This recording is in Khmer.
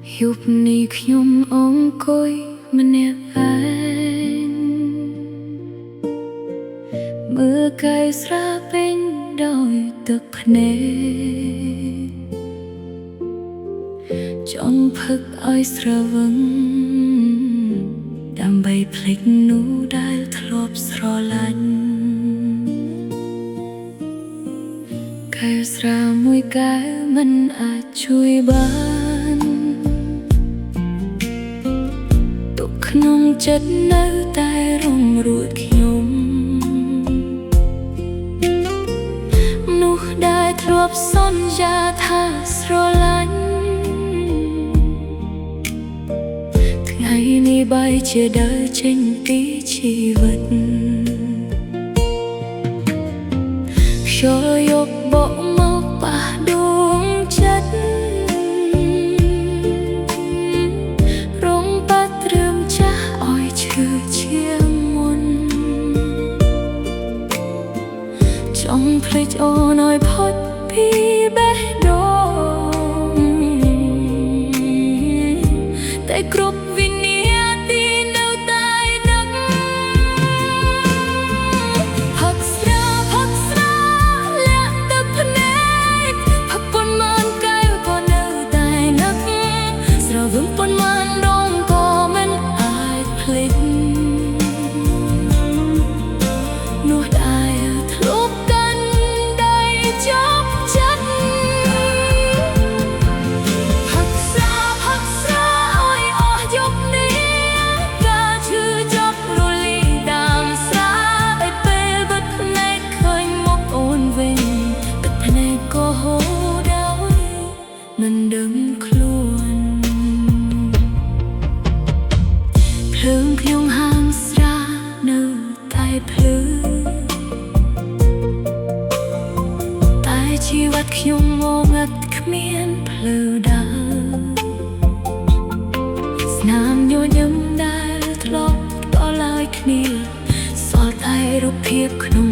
យប់នេះខ្ញុំអង្គុយម្នាក់ឯងមើលកាយស្រាពេញដោយទឹកភ្នែកចង់ផឹកឲ្យស្រវឹងដើម្បីភ្លេចនោះដែលធ្លាប់ស្រឡាញ់កាយស្រាមួយកែវមិនអាចជួយបានទុកក្នុងចិត្តនៅតែរងរួតខ្ញុំនោះដែលធ្លាប់សន្យាថាស្រឡាញ់ថ្ងៃនេះបែរជាដើរចេញពីជីវិតខ្យល់យកបក់មកប៉ះដួងចិត្តរងបាត់ត្រឹមចាស់ឲ្យឈឺជាងមុនចង់ភ្លេចអូនឲ្យផុតពីបេះដូងតែគ្រប់វិនាទីនៅតែនឹកផឹកស្រាលាក់ទឹកភ្នែកផឹកប៉ុន្មានកែវក៏នៅតែនឹកស្រវឹងប៉ុន្មានដងក៏មិនអាចភ្លេចនោះដែលធ្លាប់កាន់ដោយចប់ចិត្តផឹកស្រាឲ្យអស់យប់នេះការឈឺចាប់រលីតាមស្រាតែពេលបិទភ្នែកឃើញមុខអូនវិញទឹកភ្នែកក៏ហូរដោយមិនដឹងខ្លួនភ្លើងក្នុងហាងស្រានៅតែភ្លឺតែជីវិតខ្ញុំងងឹតគ្មានភ្លឺដើរស្នាមញញឹមដែលធ្លាប់តឡើយគ្នាសល់តែរូបភាពក្នុង